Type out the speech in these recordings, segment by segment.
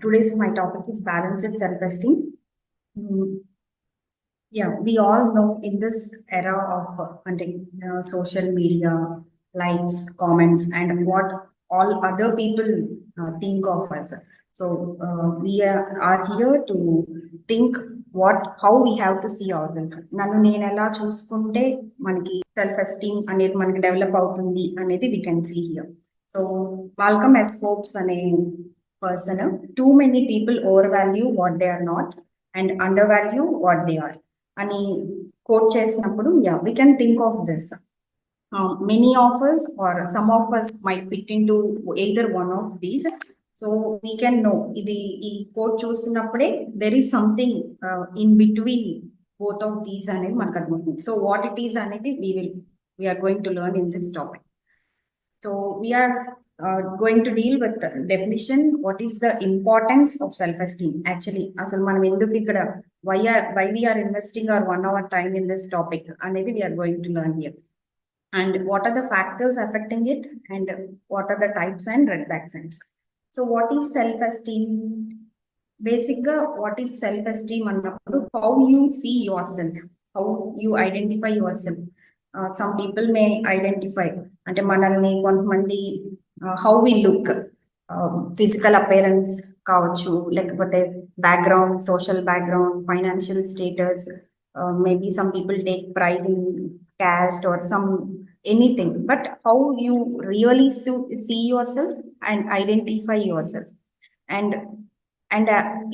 Today's my topic is balanced self-esteem. Mm, Yeah, we all know in this era of social media, likes, comments, and what all other people think of us. So we are here to think how we have to see ourselves. నన్ను నేను ఎలా చూసుకుంటే మనకి self esteem అనేది మనకి develop అవుతుంది అనేది we can see here. So Malcolm S. Forbes అనే person, too many people overvalue what they are not and undervalue what they are. అని కోట్ చేసినప్పుడు we can think of this. Many of us or some of us might fit into either one of these. So we can know ఇది ఈ coat చూసినప్పుడే there is something in between both of these అనేది మనకు అర్థమవుతుంది. So what it is అనేది we are going to learn in this topic. So we are going to deal with the definition. What is the importance of self-esteem? Actually, అసలు మనం ఎందుకు ఇక్కడ why we are investing our 1 hour time in this topic అనేది we are going to learn here. And what are the factors affecting it, and what are the types and red flag signs? So what is self-esteem? Basically, what is self-esteem అన్నప్పుడు how you see yourself, how you identify yourself. Some people may identify అంటే మనల్ని కొంతమంది how we look, physical appearance కావచ్చు, లేకపోతే background, social background, financial status, maybe some people take pride in caste or some anything, but how you really see yourself and identify yourself. And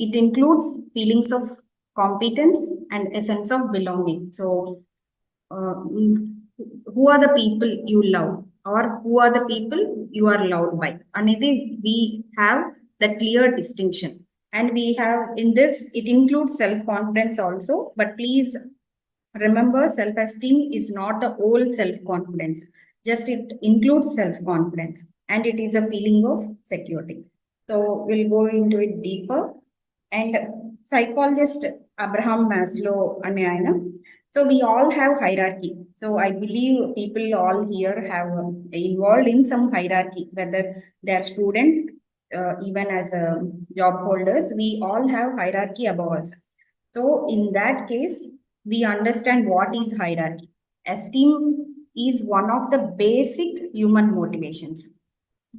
it includes feelings of competence and a sense of belonging. So who are the people you love, or who are the people you are loved by? Anedi we have the clear distinction, and we have in this it includes self-confidence also. But please remember, self-esteem is not the whole self-confidence. Just it includes self-confidence, and it is a feeling of security. So we'll go into it deeper. And psychologist Abraham Maslow ane ayana. So we all have hierarchy. So I believe people all here have involved in some hierarchy, whether they are students, even as job holders, we all have hierarchy above us. So in that case, we understand what is hierarchy. Esteem is one of the basic human motivations.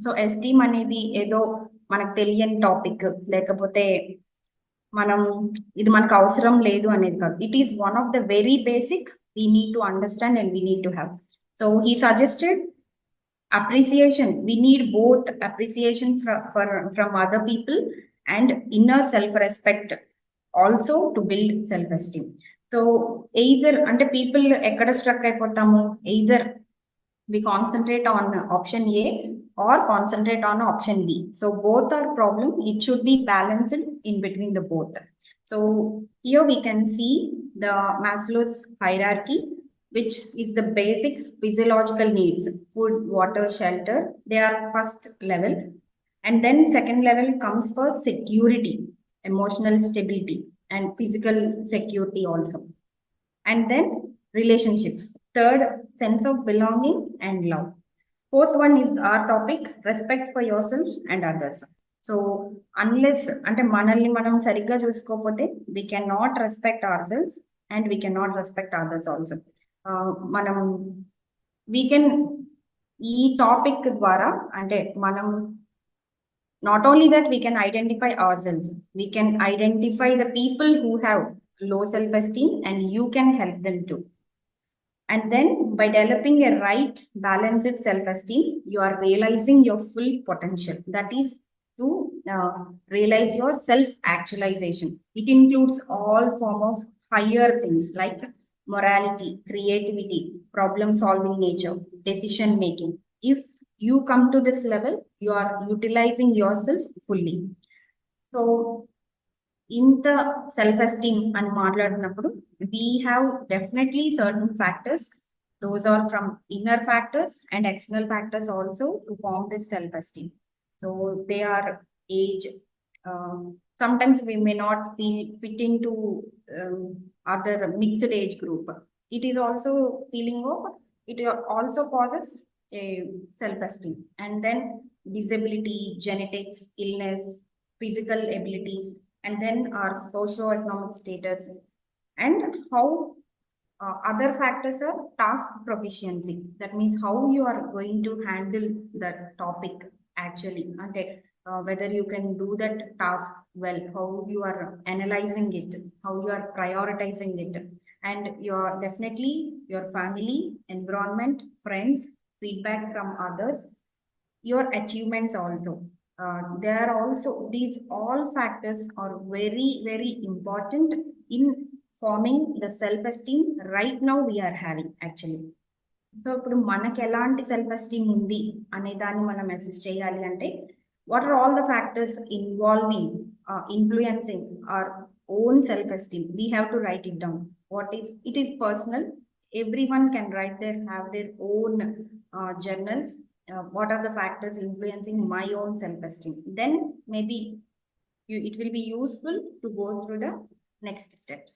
So esteem అనేది ఏదో మనకు తెలియని topic, లేకపోతే మనం ఇది మనకు అవసరం లేదు అనేది కాదు. It is one of the very basic we need to understand and we need to have. So he suggested appreciation. We need both appreciation from other people and inner self-respect also to build self-esteem. So either అంటే people ఎక్కడ struck అయిపోతాము, either we concentrate on option A or concentrate on option B. So both are problem. It should be balanced in between the both. So here we can see the Maslow's hierarchy, which is the basic physiological needs: food, water, shelter. They are first level. And then second level comes for security, emotional stability, and physical security also. And then relationships. Third, sense of belonging and love. Fourth one is our topic, respect for yourself and others. So unless అంటే మనల్ని మనం సరిగ్గా చూసుకోకపోతే we cannot respect ourselves and we cannot respect others also. మనం we can ఈ topic ద్వారా అంటే మనం not only that we can identify ourselves, we can identify the people who have low self-esteem, and you can help them too. And then by developing a right balanced self-esteem, you are realizing your full potential. That is to realize your self-actualization. It includes all form of higher things like morality, creativity, problem-solving nature, decision-making. If you come to this level, you are utilizing yourself fully. So in the self-esteem and మాట్లాడినప్పుడు we have definitely certain factors. Those are from inner factors and external factors also to form this self-esteem. So they are age. Sometimes we may not fit into other mixed age group. It is also feeling of, it also causes a self-esteem. And then disability, genetics, illness, physical abilities, and then our socio-economic status, and how other factors are task proficiency. That means how you are going to handle that topic actually, and whether you can do that task well, how you are analyzing it, how you are prioritizing it, and your definitely your family, environment, friends, feedback from others, your achievements also. There are also these all factors are very important in forming the self-esteem right now we are having actually. So ఇప్పుడు మనకి ఎలాంటి self esteem ఉంది అనే దాన్ని మనం assess చేయాలి అంటే what are all the factors involving influencing our own self esteem. We have to write it down. What is it is personal. Everyone can write their have their own journals. What are the factors influencing my own self-esteem? Then maybe it will be useful to go through the next steps.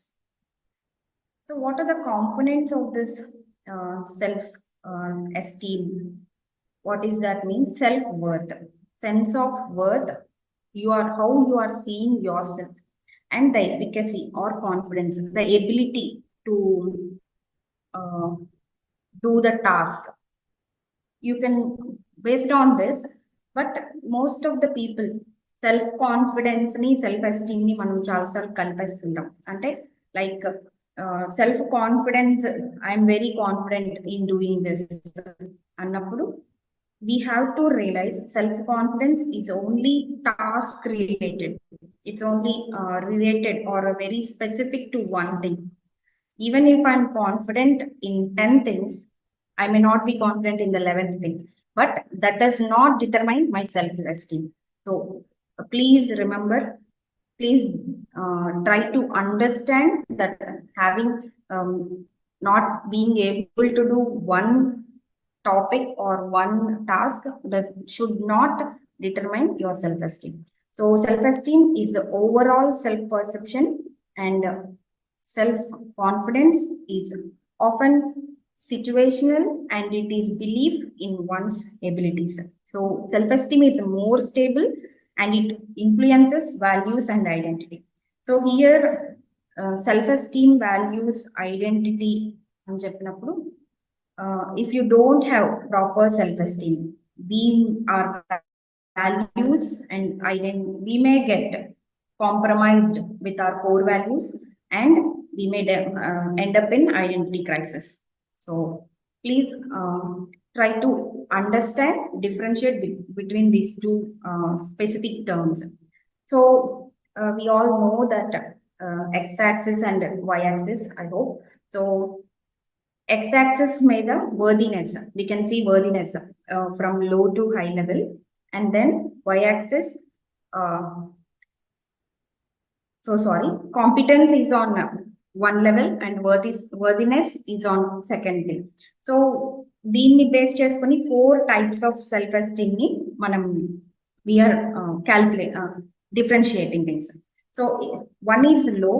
So what are the components of this self-esteem? What is that mean? Self-worth, sense of worth, how you are seeing yourself, and the efficacy or confidence, the ability to do the task. You can based on this, but most of the people self confidence ని self esteem ని మనం చాలాసార్లు కలిపేస్తుంటాం. అంటే like self confidence, I'm very confident in doing this అన్నప్పుడు we have to realize self-confidence is only task related. It's only related or very specific to one thing. Even if I'm confident in 10 things, I may not be confident in the 11th thing, but that does not determine my self-esteem. So please remember, please try to understand that having not being able to do one topic or one task should not determine your self-esteem. So self-esteem is the overall self-perception, and self-confidence is often situational, and it is belief in one's abilities. So self-esteem is more stable and it influences values and identity. So here self-esteem, values, identity అని చెప్పినప్పుడు if you don't have proper self-esteem, our values and identity, we may get compromised with our core values, and we may end up in identity crisis. So please try to understand, differentiate between these two specific terms. So we all know that x-axis and y-axis, I hope. So x-axis may the worthiness, we can see worthiness from low to high level, and then y-axis competence is on one level and worthiness is on second thing. So దీన్ని base చేసుకొని 4 types of self-esteem ని మనం we are differentiating things. So one is low,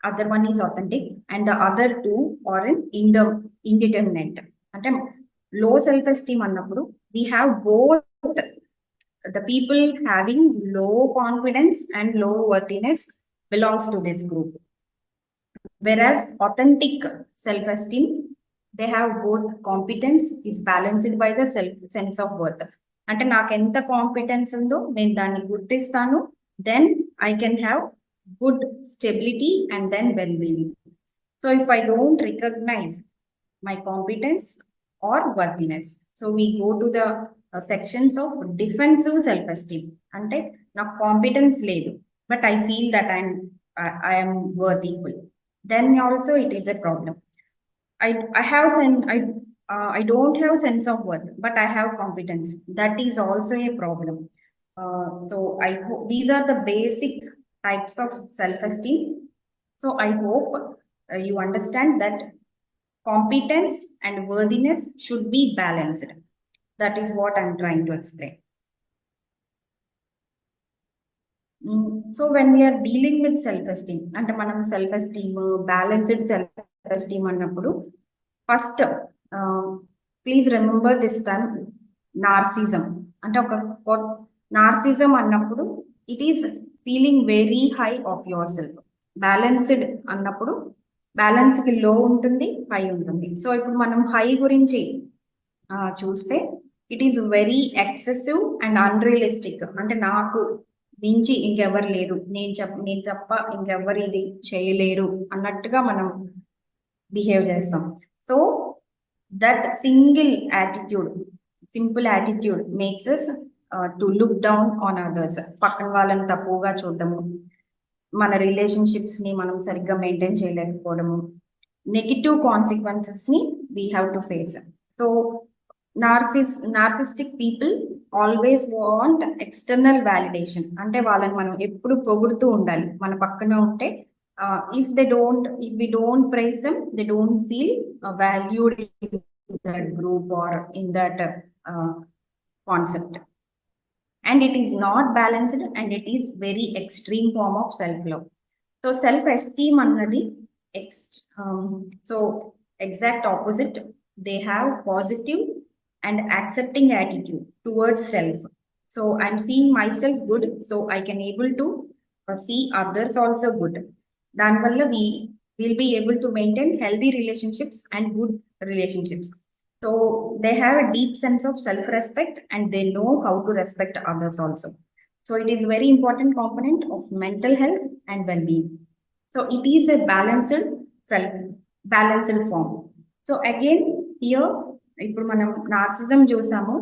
other one is authentic, and the other two are indeterminate. అంటే low self-esteem అన్నప్పుడు we have both the people having low confidence and low worthiness belongs to this group. Whereas authentic self-esteem, they have both competence is balanced by the sense of worth. అంటే నాకు ఎంత competence ఉందో నేను దాన్ని గుర్తిస్తాను, then I can have good stability and then well-being. So if I don't recognize my competence or worthiness, so we go to the sections of defensive self-esteem. అంటే నాకు competence లేదు, but I feel that I am worthyful, then also it is a problem. I don't have sense of worth, but I have competence, that is also a problem. So I hope these are the basic types of self-esteem. So I hope you understand that competence and worthiness should be balanced. That is what I'm trying to explain. So when we are dealing with self-esteem, అంటే మనం self-esteem, balanced self-esteem అన్నప్పుడు first please remember this time narcissism. అంటే ఒక narcissism అన్నప్పుడు it is feeling very high of yourself. Balanced అన్నప్పుడు బ్యాలెన్స్కి లో ఉంటుంది, high ఉంటుంది. సో ఇప్పుడు మనం హై గురించి చూస్తే it is very excessive and unrealistic. అంటే నాకు మించి ఇంకెవరు లేరు, నేను తప్ప ఇంకెవరు ఇది చేయలేరు అన్నట్టుగా మనం బిహేవ్ చేస్తాం. So that simple attitude makes us to look down on others. పక్కన వాళ్ళని తక్కువగా చూడడము, మన రిలేషన్షిప్స్ ని మనం సరిగ్గా మెయింటైన్ చేయలేకపోవడము, నెగిటివ్ కాన్సిక్వెన్సెస్ ని we have to face. So narcissistic people always want external validation. అంటే వాళ్ళని మనం ఎప్పుడు పొగుడుతూ ఉండాలి, మన పక్కన ఉంటే. If we don't praise them, they don't feel valued in that group or in that concept. And it is not balanced, and it is very extreme form of self-love. So self-esteem annadi so exact opposite. They have positive and accepting attitude towards self. So I'm seeing myself good, so I can able to see others also good. Danvalla we will be able to maintain healthy relationships and good relationships. So they have a deep sense of self-respect, and they know how to respect others also. So it is very important component of mental health and well-being. So it is a balanced form. So again here, ఇప్పుడు మనం narcissism చూసాము,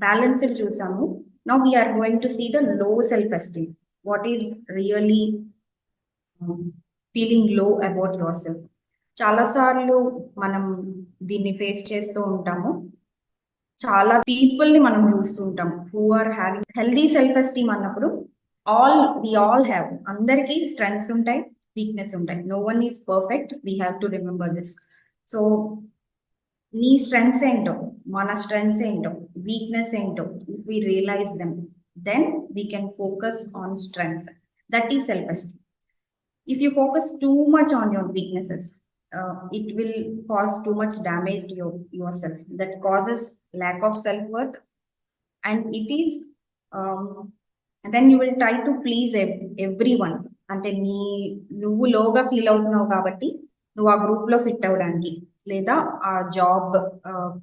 balanced చూసాము. Now we're going to see the low self esteem. What is really feeling low about your self. చాలాసార్లు మనం దీన్ని face చేస్తూ ఉంటాము. చాలా పీపుల్ ని మనం చూస్తుంటాం who are having healthy self esteem అన్నప్పుడు వి ఆల్ హ్యావ్, అందరికీ స్ట్రెంగ్స్ ఉంటాయి, వీక్నెస్ ఉంటాయి. No one is perfect, we have to remember this. So నీ స్ట్రెంగ్స్ ఏంటో, మన స్ట్రెంగ్స్ ఏంటో, వీక్నెస్ ఏంటో, if we realise them, then we can focus on strengths. That is self esteem. If you focus too much on your weaknesses, it will cause too much damage to yourself. That causes lack of self-worth, and it is and then you will try to please everyone. అంటే నువ్వు లోగా feel అవుతున్నావు కాబట్టి నువ్వు ఆ group లో fit అవడానికి, లేదా ఆ జాబ్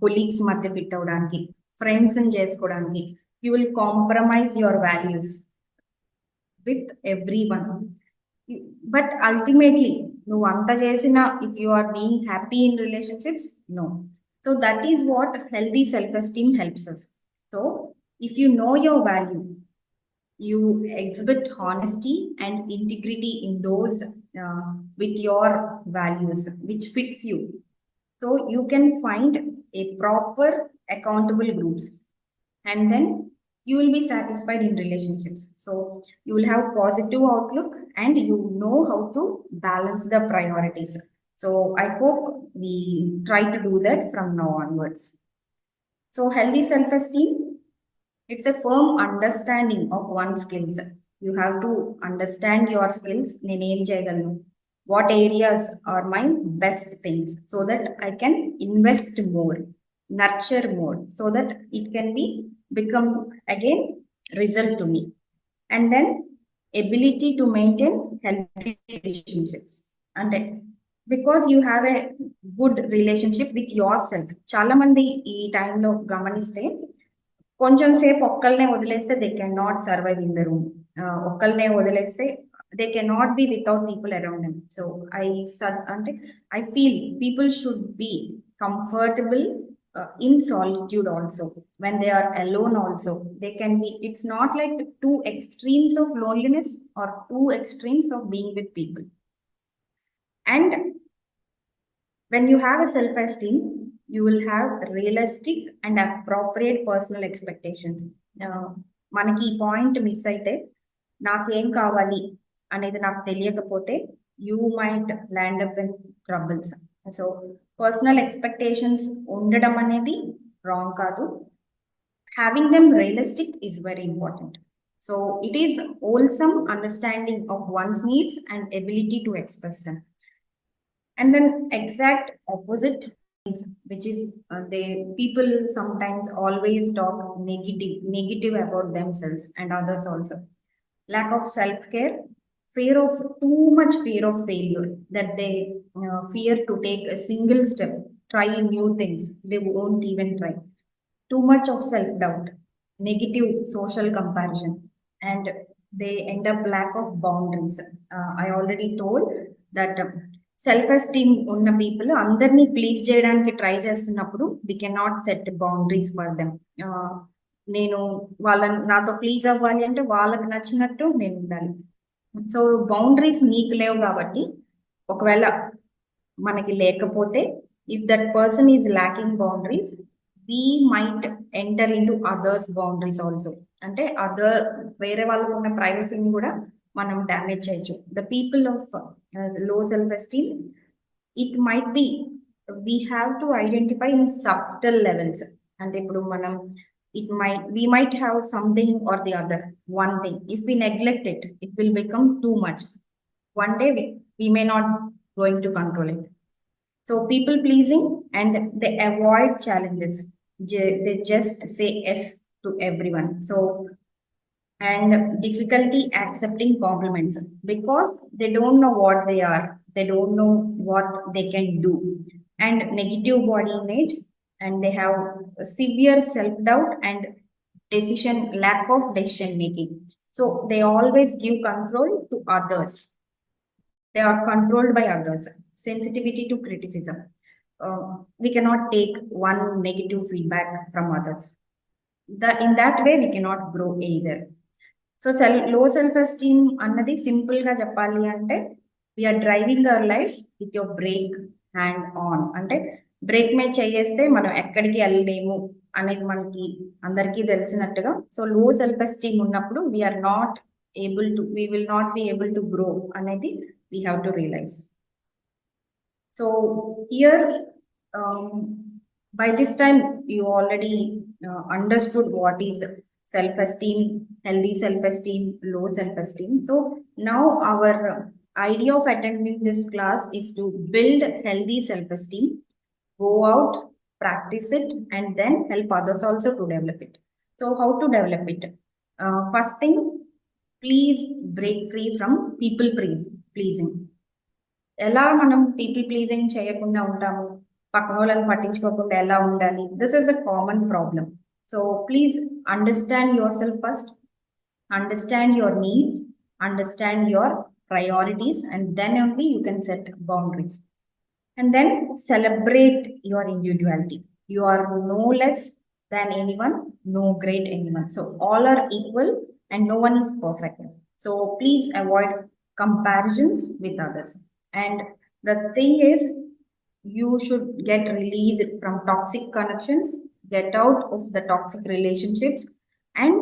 కొలీగ్స్ మధ్య ఫిట్ అవడానికి, ఫ్రెండ్స్ చేసుకోవడానికి, you will compromise your values with everyone. But ultimately నువ్వు అంత చేసిన, if you are being happy in relationships, no. So that is what healthy self esteem helps us. So if you know your value, you exhibit honesty and integrity in those with your values which fits you. So you can find a proper accountable groups, and then you will be satisfied in relationships. So you will have positive outlook, and you know how to balance the priorities. So I hope we try to do that from now onwards. So healthy self-esteem, it's a firm understanding of one's skills. You have to understand your skills. నేను ఏం చేయగలను, what areas are my best things, so that I can invest more, nurture more, so that it can become again result to me. And then ability to maintain healthy relationships. అంటే because you have a good relationship with yourself. చాలా మంది ఈ టైంలో గమనిస్తే కొంచెం సేపు ఒక్కళ్ళనే వదిలేస్తే they can not survive in the room. ఒక్కళ్ళనే వదిలేస్తే they can not be without people around them. So I feel people should be comfortable in solitude also. When they are alone also, they can be, it's not like two extremes of loneliness or two extremes of being with people. And when you have a self-esteem, you will have realistic and appropriate personal expectations. మనకి ఈ point miss అయితే, నాకేం కావాలి అనేది నాకు తెలియకపోతే, you might land up in troubles. So personal expectations ఉండడం అనేది రాంగ్ కాదు. Having them realistic is very important. So it is wholesome understanding of once needs and ability to express them. And then exact opposite, which is people sometimes always talk negative about themselves and others also. lack of self-care, fear of too much fear of failure, that they fear to take a single step, try new things, they won't even try. Too much of self-doubt, negative social comparison, and they end up lack of boundaries. I already told that self-esteem ఉన్న people అందరినీ please చేయడానికి try చేస్తున్నప్పుడు we cannot set boundaries for them. నేను వాళ్ళని నాతో please అవ్వాలి అంటే వాళ్ళకి నచ్చినట్టు నేను ఉండాలి. సో బౌండరీస్ నీకు లేవు కాబట్టి ఒకవేళ మనకి లేకపోతే if that person is lacking boundaries we might enter in to others boundaries also. అంటే అదర్ వేరే వాళ్ళకు ఉన్న ప్రైవసీని కూడా మనం డ్యామేజ్ చేయొచ్చు. The people of low self esteem, it might be we have to identify in subtle levels. అంటే ఇప్పుడు మనం we might have something or the other, one thing. If we neglect it, it will become too much. One day we may not going to control it. So people pleasing, and they avoid challenges. They just say yes to everyone. So, and difficulty accepting compliments because they don't know what they are, they don't know what they can do, and negative body image, and they have severe self-doubt and lack of decision making. So they always give control to others, they are controlled by others. Sensitivity to criticism, we cannot take one negative feedback from others. In that way we cannot grow either. So low self esteem అన్నది సింపుల్గా చెప్పాలి అంటే we are driving our life with your brake hand on. అంటే brake మీద చేస్తే మనం ఎక్కడికి వెళ్ళలేము అనేది మనకి అందరికీ తెలిసినట్టుగా. సో లో సెల్ఫ్ ఎస్టీమ్ ఉన్నప్పుడు we're not able to, we will not be able to grow అనేది we have to realise. So here by this time you already understood what is self-esteem, healthy self-esteem, low self-esteem. So now our idea of attending this class is to build healthy self-esteem, go out, practice it, and then help others also to develop it. So how to develop it? First thing, please break free from people pleasing. ఎలా మనం people pleasing చేయకుండా ఉంటాము, పక్కన వాళ్ళని పట్టించుకోకుండా ఎలా ఉండాలి? This is a common problem. So please understand yourself first, understand your needs, understand your priorities, and then only you can set boundaries. And then celebrate your individuality. You are no less than anyone, no great anyone. So all are equal and no one is perfect. So please avoid comparisons with others. And the thing is, you should get released from toxic connections, get out of the toxic relationships, and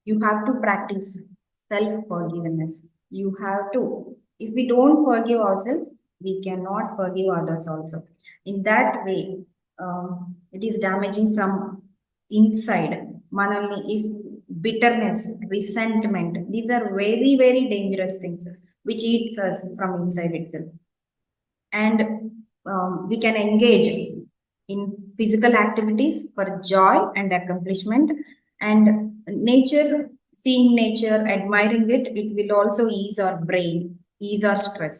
you have to practice self-forgiveness. You have to, if we don't forgive ourselves, we cannot forgive others also. In that way, it is damaging from inside. Manalni, if bitterness, resentment, these are very, very dangerous things which eats us from inside itself. And we can engage in physical activities for joy and accomplishment, and nature, seeing nature, admiring it, it will also ease our brain, ease our stress.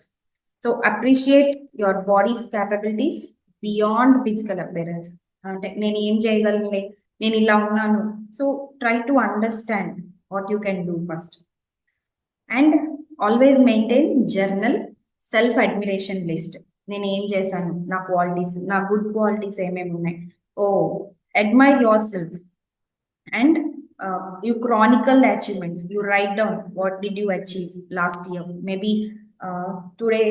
So appreciate your body's capabilities beyond physical appearance. అంటే నేను ఏం చేయగలను, నేను ఇలా ఉన్నాను. So try to understand what you can do first. And always maintain journal self admiration list. నేను ఏం చేశాను, నా క్వాలిటీస్, నా గుడ్ క్వాలిటీస్ ఏమేమి ఉన్నాయి. Oh admire your self. And you chronicle the achievements. You write down what did you achieve last year. Maybe today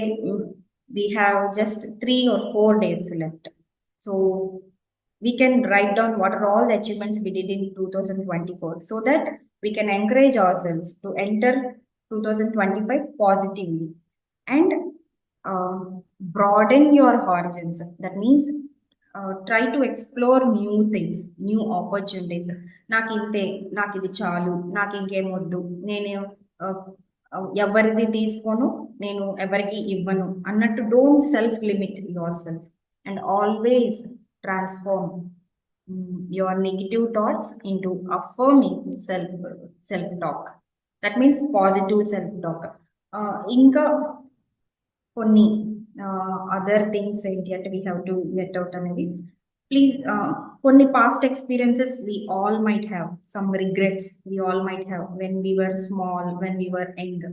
we have just 3 or 4 days left. So we can write down what are all the achievements we did in 2024, so that we can encourage ourselves to enter 2025 positively. And broaden your horizons. That means try to explore new things, new opportunities. నాకు ఇంతే, నాకు ఇది చాలు, నాకు ఇంకేమొద్దు, నేను ఎవరిది తీసుకోను, నేను ఎవరికి ఇవ్వను అన్నట్టు don't self limit your self. And always transform your negative thoughts into affirming self talk. That means positive self talk. ఇంకా కొన్ని అదర్ థింగ్స్ ఏంటి అంటే we have to get out అనేది, ప్లీజ్ కొన్ని past experiences we all might have, some regrets we all might have when we were small, when we were young.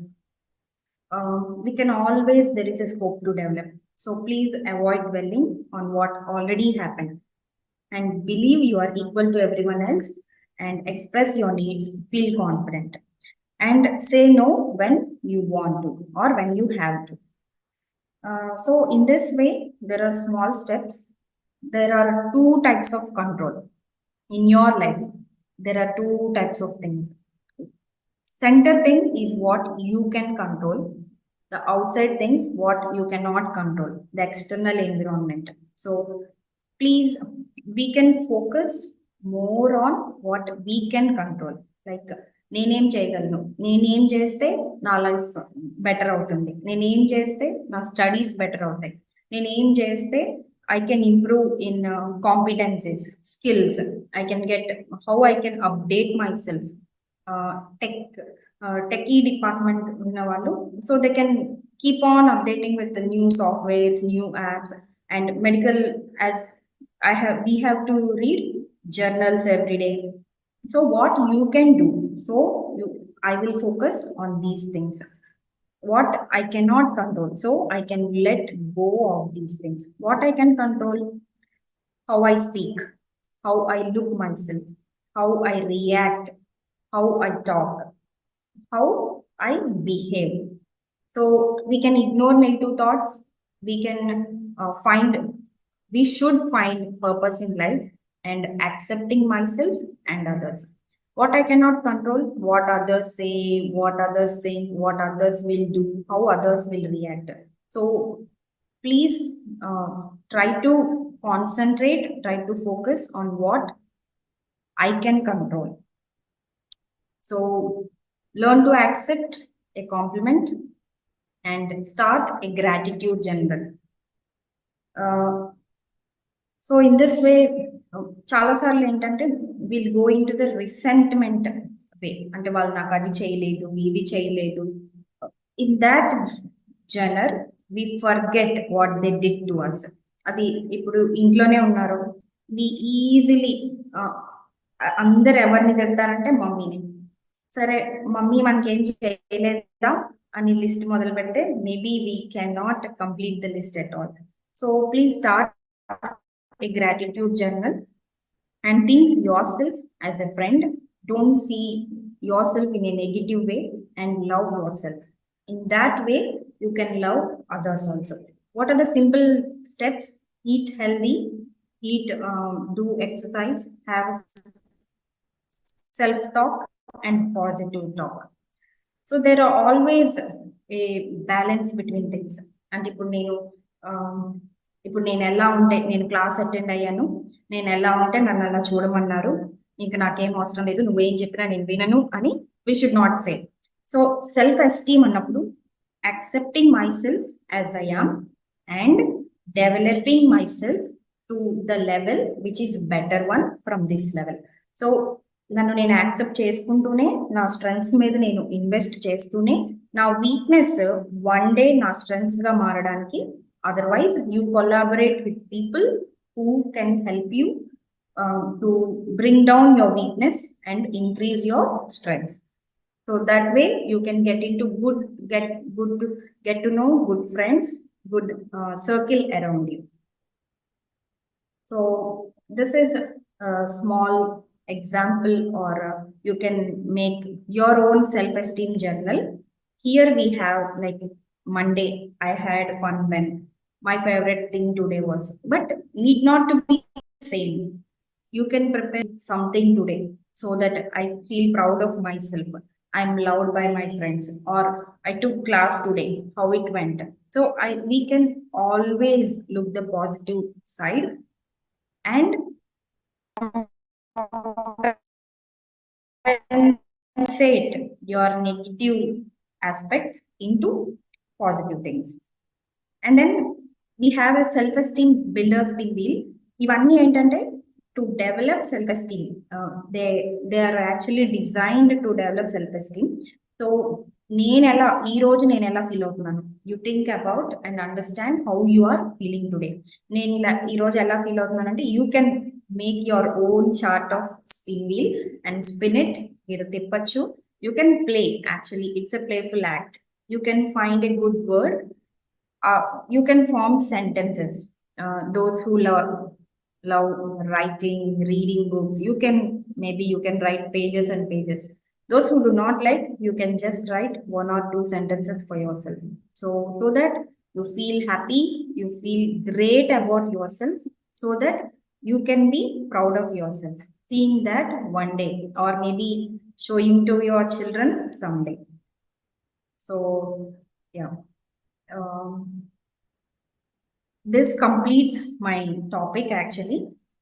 We can always, there is a scope to develop. So please avoid dwelling on what already happened and believe you are equal to everyone else and express your needs, feel confident and say no when you want to or when you have to. So in this way, there are small steps. There are two types of control in your life. There are two types of things. Center thing is what you can control. The outside things, what you cannot control, the external environment. So please, we can focus more on what we can control. Like, నేనేం చేయగలను, నేనేం చేస్తే నా life better అవుతుంది, నేనేం చేస్తే నా studies better అవుతాయి, నేనేం చేస్తే I can improve in competencies, skills. I can get how I can update myself. Tech, techie department ఉన్న వాళ్ళు, so they can keep on updating with the new softwares, new apps, and medical, as we have to read journals every day. So what you can do, so I will focus on these things. What I cannot control, so I can let go of these things. What I can control, how I speak, how I look myself, how I react, how I talk, how I behave. So we can ignore negative thoughts. We can we should find purpose in life and accepting myself and others. What I cannot control, what others say, what others think, what others will do, how others will react. So please try to concentrate, try to focus on what I can control. So learn to accept a compliment and start a gratitude journal. So in this way, చాలా సార్లు ఏంటంటే will go in to the resentment way, అంటే వాళ్ళు నాకు అది చేయలేదు, ఇది చేయలేదు. In that genre we forget what they did to us. అది ఇప్పుడు ఇంట్లోనే ఉన్నారు, వి ఈజీలీ అందరు ఎవరిని తిడతారంటే మమ్మీని. సరే, మమ్మీ మనకేం చేయలేదా అని లిస్ట్ మొదలు పెడితే maybe we can not complete the list at all. So please start a gratitude journal and think yourself as a friend. Don't see yourself in a negative way and love yourself. In that way, you can love others also. What are the simple steps? Eat healthy, do exercise, have self-talk and positive talk. So there are always a balance between things. And ఇప్పుడు నేను ఎలా ఉంటే, నేను class attend అయ్యాను, నేను ఎలా ఉంటే నన్ను అలా చూడమన్నారు, ఇంకా నాకేం అవసరం లేదు, నువ్వేం చెప్పినా నేను వినను అని we should not say. So self esteem అన్నప్పుడు accepting my self as I am and developing my self to the level which is better one from this level. So నన్ను నేను యాక్సెప్ట్ చేసుకుంటూనే, నా స్ట్రెంగ్స్ మీద నేను ఇన్వెస్ట్ చేస్తూనే, నా weakness one day నా స్ట్రెంగ్స్ గా మారడానికి. Otherwise, you collaborate with people who can help you to bring down your weakness and increase your strength. So that way, you can get to know good friends, good circle around you. So this is a small example, or you can make your own self-esteem journal. Here we have, like, Monday, I had fun when my favorite thing today was, but need not to be same. You can prepare something today so that I feel proud of myself. I'm loved by my friends, or I took class today, how it went. So we can always look the positive side and set your negative aspects into positive things. And then we have a self-esteem builders big wheel. ఇవన్నీ ఏంటంటే to develop self-esteem, they are actually designed to develop self-esteem. So నేను ఎలా feel అవుతున్నాను, you think about and understand how you are feeling today. ఈ రోజు ఎలా feel అవుతున్నాను అంటే you can make your own chart of spin wheel and spin it. మీరు తిప్పచ్చు. You can play, actually it's a playful act. You can find a good word. You can form sentences. Those who love writing, reading books, you can write pages and pages. Those who do not like, you can just write one or two sentences for yourself. So that you feel happy, you feel great about yourself, so that you can be proud of yourself. Seeing that one day, or maybe showing to your children someday. So yeah. This completes my topic actually.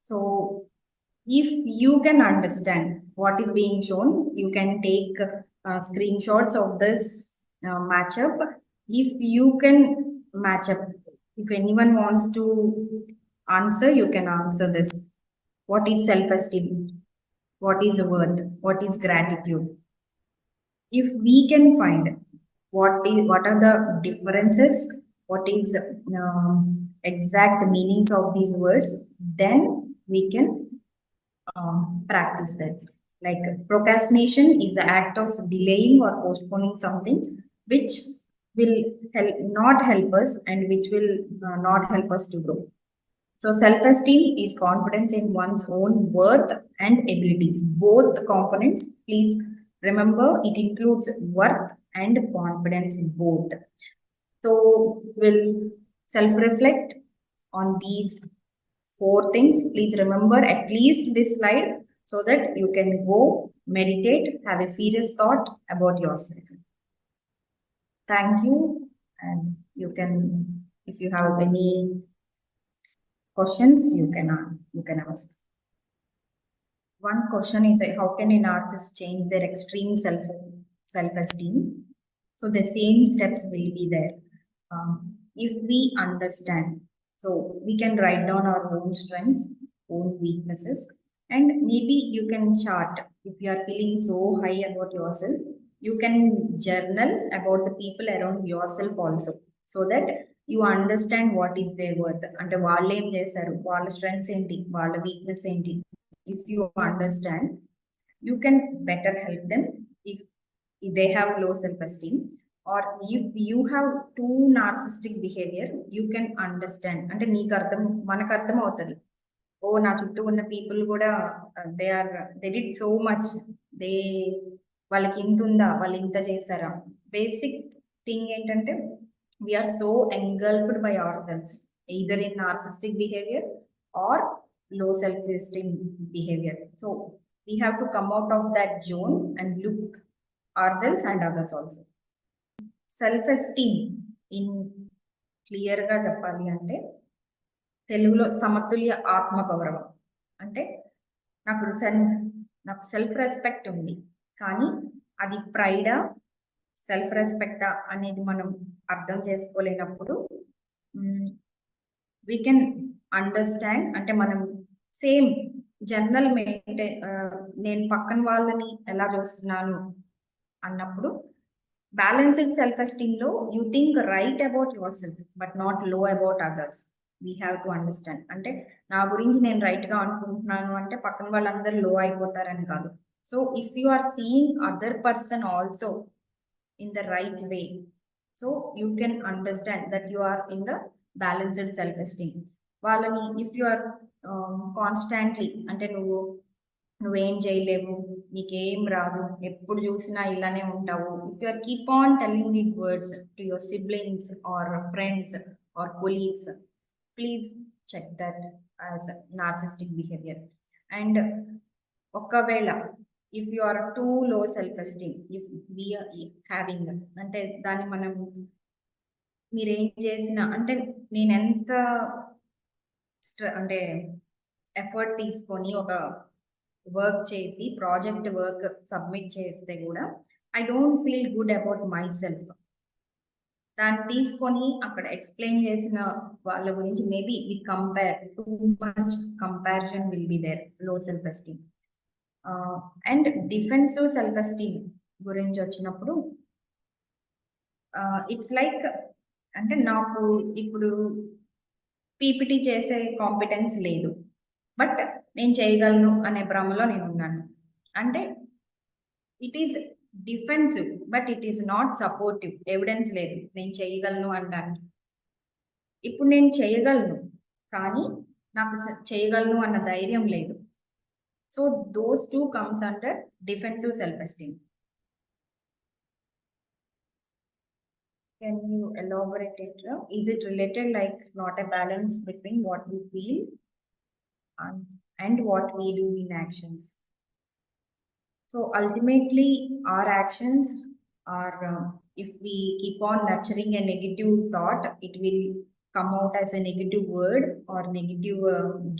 So if you can understand what is being shown, you can take screenshots of this matchup. If you can match up, if anyone wants to answer, you can answer this. What is self-esteem? What is worth? What is gratitude? If we can find what are the differences, what is exact meanings of these words, then we can practice that. Like procrastination is the act of delaying or postponing something which will not help us and which will not help us to grow. So self-esteem is confidence in one's own worth and abilities. Both components, please remember, it includes worth and confidence both. So we'll self-reflect on these four things. Please remember at least this slide so that you can go meditate, have a serious thought about yourself. Thank you. And you can, if you have any questions, you can ask. One question is how can a narcissist change their extreme self-esteem? So the same steps will be there. If we understand, so we can write down our own strengths, own weaknesses, and maybe you can chart. If you are feeling so high about yourself, you can journal about the people around yourself also, so that you understand what is their worth. అంటే వాళ్ళు ఏం చేశారు, వాళ్ళ strengths ఏంటి, వాళ్ళ weakness ఏంటి. If you understand, you can better help them. If they have low self-esteem, or if you have too narcissistic behavior, you can understand. అంటే నీకు అర్థం, మనకు అర్థం అవుతుంది. ఓ నా చుట్టూ ఉన్న పీపుల్ కూడా they did so much, they వాళ్ళకి ఇంత ఉందా, వాళ్ళు ఇంత చేశారా. బేసిక్ థింగ్ ఏంటంటే we're so engulfed by our selves, either in narcissistic behavior or low self-esteem behavior. So we have to come out of that zone and look ourselves and others also. Self-esteem in clear గా చెప్పాలి అంటే తెలుగులో సమతుల్య ఆత్మగౌరవం. అంటే నాకు self respect ఉంది, కానీ అది ప్రైడా సెల్ఫ్ రెస్పెక్టా అనేది మనం అర్థం చేసుకోలేనప్పుడు వీ కెన్ అండర్స్టాండ్. అంటే మనం సేమ్ జనరల్ నేను పక్కన వాళ్ళని ఎలా చూస్తున్నాను అన్నప్పుడు బ్యాలెన్స్డ్ సెల్ఫ్ ఎస్టీమ్ లో you think right about your self but not low about others. We have to understand. అంటే నా గురించి నేను రైట్ గా అనుకుంటున్నాను అంటే పక్కన వాళ్ళందరూ లో అయిపోతారని కాదు. So if you are seeing other person also in the right way, so you can understand that you are in the balanced self-esteem. వాళ్ళని if you are constantly అంటే నువ్వేం చేయలేవు, నీకేం రాదు, ఎప్పుడు చూసినా ఇలానే ఉంటావు, if you are keep on telling these words to your siblings or friends or colleagues, please check that as narcissistic behaviour. And ఒకవేళ if you are too low self esteem, if we are having అంటే దాన్ని మనం మీరేం చేసినా అంటే నేను ఎంత అంటే ఎఫర్ట్ తీసుకొని ఒక వర్క్ చేసి ప్రాజెక్ట్ వర్క్ సబ్మిట్ చేస్తే కూడా I don't feel good about my self. దాన్ని తీసుకొని అక్కడ ఎక్స్ప్లెయిన్ చేసిన వాళ్ళ గురించి maybe we compare, too much comparison will be there, low self esteem. And defensive self-esteem, గురించి వచ్చినప్పుడు ఇట్స్ లైక్ అంటే నాకు ఇప్పుడు పీపీటీ చేసే కాంపిటెన్స్ లేదు, బట్ నేను చేయగలను అనే భ్రమలో నేను ఉన్నాను. అంటే it is defensive, but it is not supportive. Evidence లేదు నేను చేయగలను అనడానికి. ఇప్పుడు నేను చేయగలను, కానీ నాకు చేయగలను అన్న ధైర్యం లేదు. So those two comes under defensive self esteem. Can you elaborate it? Is it related like not a balance between what we feel and what we do in actions? So ultimately, our actions are, if we keep on nurturing a negative thought, it will come out as a negative word or negative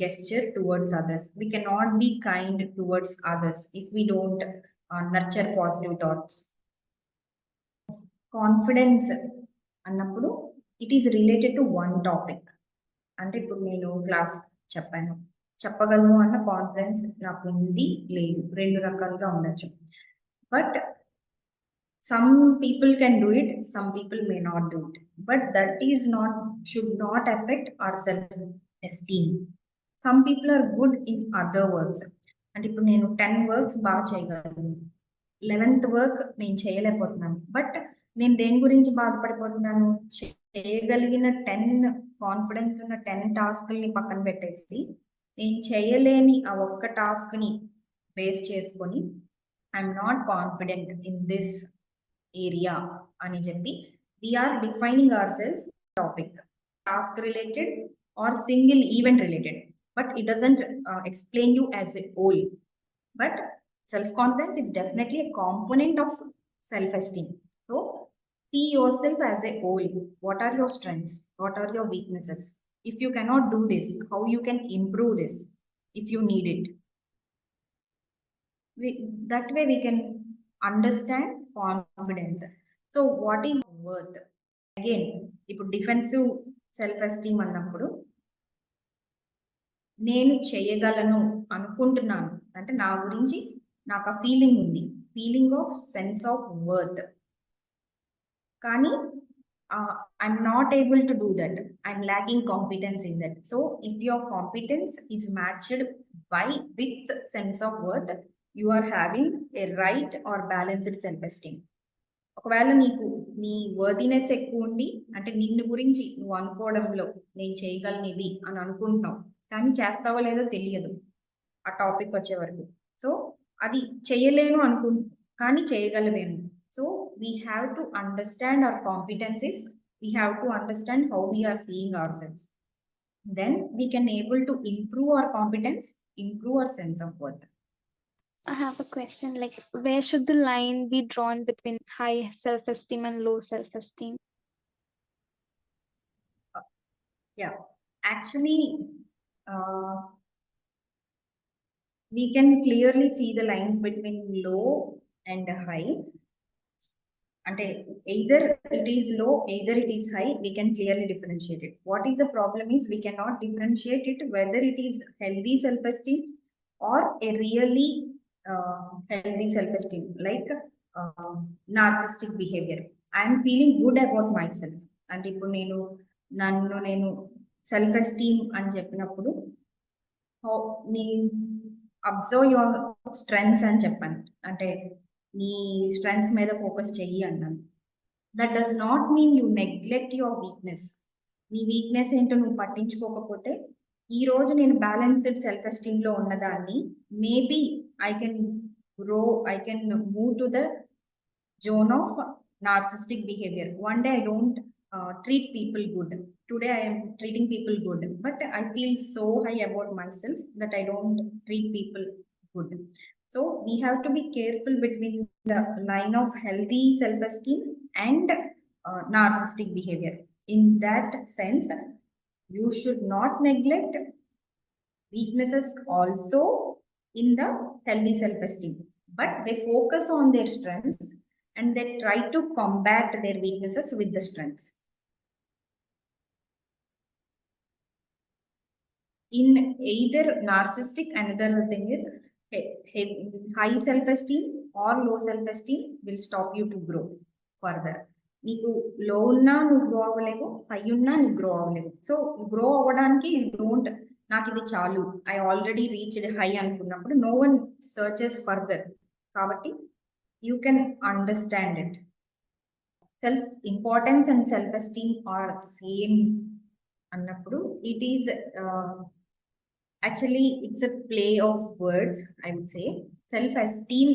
gesture towards others. We cannot be kind towards others if we don't nurture positive thoughts. Confidence అన్నప్పుడు it is related to one topic. అంటే ఇప్పుడు నేను class చెప్పగలను అన్న confidence నాకు ఉంది లేదు, రెండు రకాలుగా ఉండొచ్చు. But some people can do it, some people may not do it, but that is not should not effect our self esteem. Some people are good in other works. అంటే ఇప్పుడు నేను 10 వర్క్స్ బాగా చేయగలను, 11th వర్క్ నేను చేయలేకపోతున్నాను, but నేను దేని గురించి బాధపడిపోతున్నాను? చేయగలిగిన 10 కాన్ఫిడెన్స్ ఉన్న 10 టాస్క్ని పక్కన పెట్టేసి నేను చేయలేని ఆ ఒక్క టాస్క్ని బేస్ చేసుకొని I'm not confident in this area అని చెప్పి we are defining our selves topic, task related or single event related, but it doesn't explain you as a whole. But self-confidence is definitely a component of self-esteem. So see yourself as a whole. What are your strengths? What are your weaknesses? If you cannot do this, how you can improve this if you need it? That way we can understand confidence. So what is worth? Again, ఇప్పుడు defensive self esteem అన్నప్పుడు నేను చేయగలను అనుకుంటున్నాను అంటే నా గురించి నాకు ఆ ఫీలింగ్ ఉంది, feeling of sense of worth. కానీ I'm not able to do that, I'm lacking competence in that. So if your competence is matched by with sense of worth, you are having a right or balanced self esteem. ఒకవేళ నీకు నీ worthiness ఎక్కువ ఉండి, అంటే నిన్ను గురించి నువ్వు అనుకోవడంలో నేను చేయగలను ఇది అని అనుకుంటున్నావు, కానీ చేస్తావో లేదో తెలియదు ఆ టాపిక్ వచ్చే వరకు. సో అది చేయలేను కానీ చేయగలవేమో. So we have to understand our competencies, we have to understand how we're seeing our selves. Then we can able to improve our competence, improve our sense of worth. I have a question, like where should the line be drawn between high self-esteem and low self-esteem? Yeah, actually we can clearly see the lines between low and high. And either it is low, either it is high, we can clearly differentiate it. What is the problem is we cannot differentiate it whether it is healthy self-esteem or a really healthy self-esteem, like narcissistic behavior. I am feeling good about myself. And ఇప్పుడు నేను self esteem అని చెప్పినప్పుడు నీ observe your strengths అని చెప్పాను, అంటే నీ strengths మీద ఫోకస్ చెయ్యి అన్నాను. That does not mean you neglect your weakness. నీ వీక్నెస్ ఏంటో నువ్వు పట్టించుకోకపోతే, ఈ రోజు నేను బ్యాలెన్స్డ్ సెల్ఫ్ ఎస్టీమ్లో ఉన్నదాన్ని maybe I can grow, I can move to the zone of narcissistic behavior. One day I don't treat people good. Today I am treating people good, but I feel so high about myself that I don't treat people good. So we have to be careful between the line of healthy self-esteem and narcissistic behavior. In that sense, you should not neglect weaknesses also in the healthy self-esteem, but they focus on their strengths and they try to combat their weaknesses with the strengths. In either narcissistic, another thing is high self-esteem or low self-esteem will stop you to grow further. నీకు లో ఉన్నా నువ్వు grow అవ్వలేవు, high ఉన్నా నీకు grow అవ్వలేవు. So grow అవ్వడానికి you don't నాకు ఇది చాలు, ఐ ఆల్రెడీ రీచ్డ్ హై అనుకున్నప్పుడు నో వన్ సర్చెస్ ఫర్దర్. కాబట్టి you can understand it. Self importance and self esteem are same అన్నప్పుడు it is actually it's a play of words, I would say. Self esteem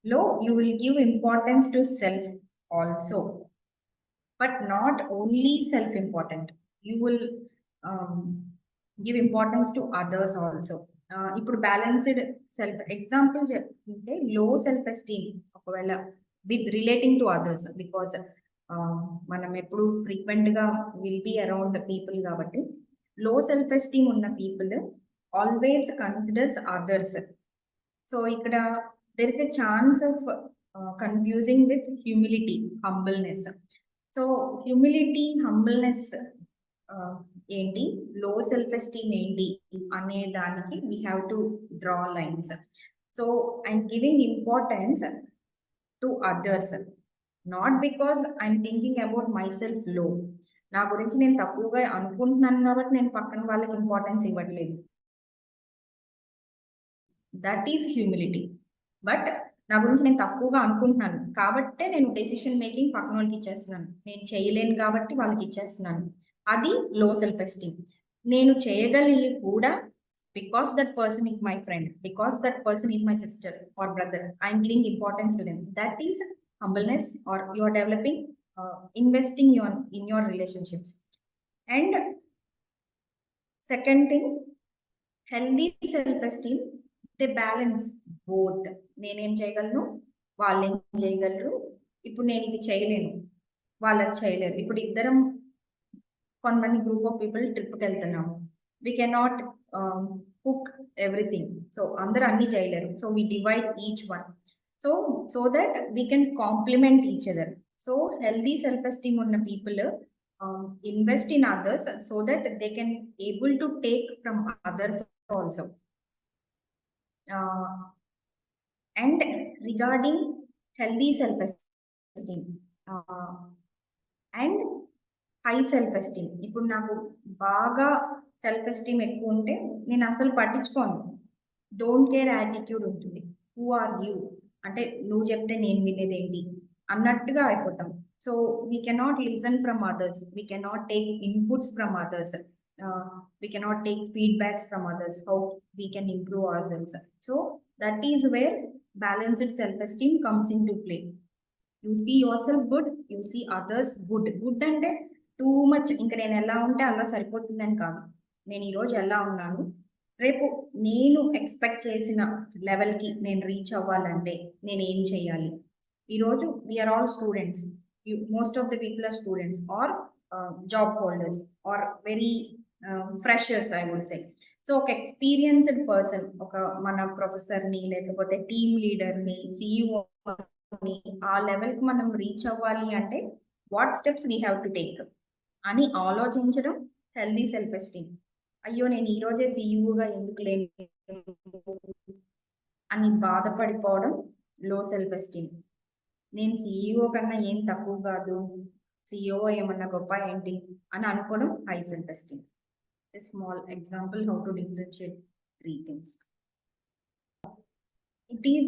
low, you will give importance to self also, but not only self important, you will give importance to others also. ఇప్పుడు balanced self example చెప్తుంటే లో self esteem ఒకవేళ with relating to others, because మనం ఎప్పుడు frequent గా will be around people కాబట్టి low self esteem ఉన్న people always considers others. So ఇక్కడ there is a chance of confusing with humility, humbleness. So humility, humbleness ఏంటి, low self esteem ఏంటి అనే దానికి we have to draw lines. So I'm giving importance to others, not because I'm thinking about my self low. నా గురించి నేను తక్కువగా అనుకుంటున్నాను కాబట్టి నేను పక్కన వాళ్ళకి ఇంపార్టెన్స్ ఇవ్వట్లేదు, దట్ ఈస్ హ్యూమిలిటీ. బట్ నా గురించి నేను తక్కువగా అనుకుంటున్నాను కాబట్టే నేను డెసిషన్ మేకింగ్ పక్కన వాళ్ళకి ఇచ్చేస్తున్నాను, నేను చేయలేను కాబట్టి వాళ్ళకి ఇచ్చేస్తున్నాను, అది లో సెల్ఫ్ ఎస్టీమ్. నేను చేయగలిగి కూడా because that person is my friend, because that person is my sister or brother, I'm giving importance to them, that is humbleness or you are developing, investing in your relationships. And second thing, healthy self-esteem, they balance both. నేనేం చేయగలను, వాళ్ళు ఏం చేయగలరు. ఇప్పుడు నేను ఇది చేయలేను, వాళ్ళు చేయలేరు. ఇప్పుడు ఇద్దరం కొంతమంది గ్రూప్ ఆఫ్ పీపుల్ ట్రిప్కి వెళ్తున్నాము, we cannot cook everything, so అందరూ అన్ని చేయలేరు. So we divide each one, so that we can complement each other. So healthy self esteem ఉన్న people invest in others so that they can able to take from others also. And regarding healthy self-esteem and high self-esteem, ఇప్పుడు నాకు బాగా self esteem ఎక్కువ ఉంటే నేను అసలు పట్టించుకోను, don't care attitude ఉంటుంది. హూ ఆర్ యూ అంటే నువ్వు చెప్తే నేను వినేదేంటి అన్నట్టుగా అయిపోతాం. So we cannot listen from others, we cannot take inputs from others, we cannot take feedbacks from others, how we can improve ourselves. So that is where balanced self-esteem comes into play. You see yourself good, you see others good. Good అంటే too much ఇంకా నేను ఎలా ఉంటే అలా సరిపోతుందని కాదు, నేను ఈరోజు ఎలా ఉన్నాను, రేపు నేను ఎక్స్పెక్ట్ చేసిన లెవెల్కి నేను రీచ్ అవ్వాలంటే నేను ఏం చేయాలి. ఈరోజు we are all students, most of the people are students or job holders or very freshers, I would say. So ఒక ఎక్స్పీరియన్స్డ్ పర్సన్, ఒక మన ప్రొఫెసర్ని లేకపోతే టీమ్ లీడర్ని, సిఇఓని ఆ లెవెల్కి మనం రీచ్ అవ్వాలి అంటే what steps we have to take అని ఆలోచించడం హెల్దీ సెల్ఫ్ ఎస్టీమ్. అయ్యో నేను ఈరోజే సిఇఓగా ఎందుకు లేను అని బాధపడిపోవడం లో సెల్ఫ్ ఎస్టీమ్. నేను సిఇఓ కన్నా ఏం తక్కువ కాదు, సిఇఓ ఏమన్నా గొప్ప ఏంటి అని అనుకోవడం high self esteem. A small example how to differentiate three things. It is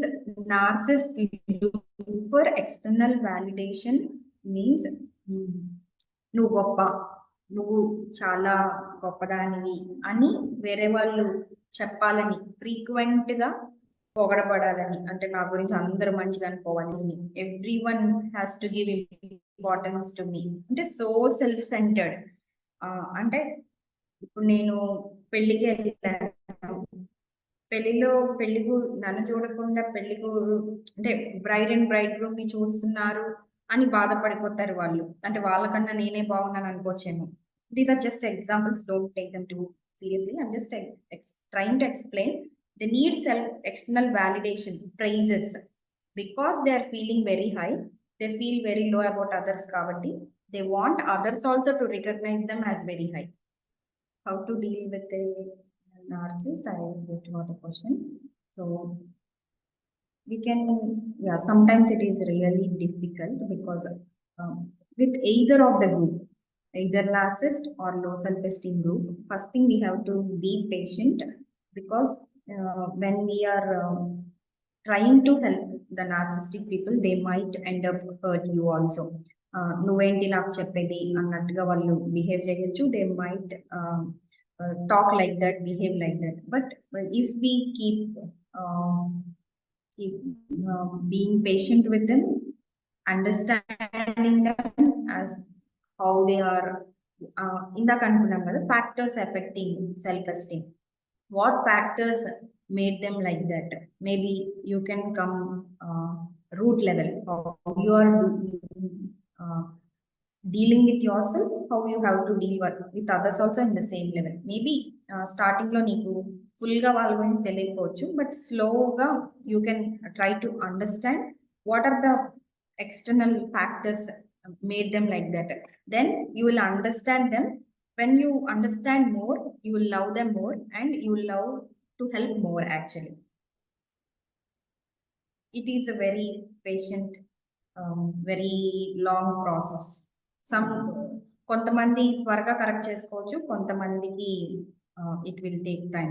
narcissist look for external validation, means నువ్వు గొప్ప, నువ్వు చాలా గొప్పదానివి అని వేరే వాళ్ళు చెప్పాలని, ఫ్రీక్వెంట్గా పొగడబడాలని, అంటే నా గురించి అందరూ మంచిగా అనుకోవాలి, every one has to give importance to me, అంటే సో సెల్ఫ్ సెంటర్డ్. అంటే ఇప్పుడు నేను పెళ్లికి వెళ్ళాను, పెళ్లిలో నన్ను చూడకుండా పెళ్లికు అంటే బ్రైడ్ అండ్ బ్రైడ్ గ్రూమ్ ని చూస్తున్నారు అని బాధపడిపోతారు వాళ్ళు, అంటే వాళ్ళకన్నా నేనే బాగున్నాను అనుకోవచ్చేమో. These are just examples, don't take them too seriously. I'm just trying to explain. They need external validation, praises, because they are feeling very high, they feel very low about others kabatti they want others also to recognize them as very high. How to deal with a narcissist? I just got a question. So we can, yeah, sometimes it is really difficult because with either of the group, either narcissist or low self-esteem group, first thing we have to be patient because when we are trying to help the narcissistic people, they might end up hurt you also. నువ్వేంటి నాకు చెప్పేది అన్నట్టుగా వాళ్ళు behave చేయొచ్చు. They might talk like that, behave like that. But if we keep being patient with them, understanding them as how they are, ఇందాక అనుకున్నాం కదా factors effecting self esteem. What factors made them like that? Maybe you can come root level, how you are uh, dealing with yourself, how you have to deal with others also in the same level. Maybe starting లో నీకు full గా వాళ్ళ గురించి తెలియకపోవచ్చు, but స్లోగా you can try to understand what are the external factors made them like that. Then you will understand them. When you understand more, you will love them more and you will love to help more actually. It is a very patient, very long process. Some కొంతమంది త్వరగా correct చేసుకోవచ్చు, కొంతమందికి it will take time.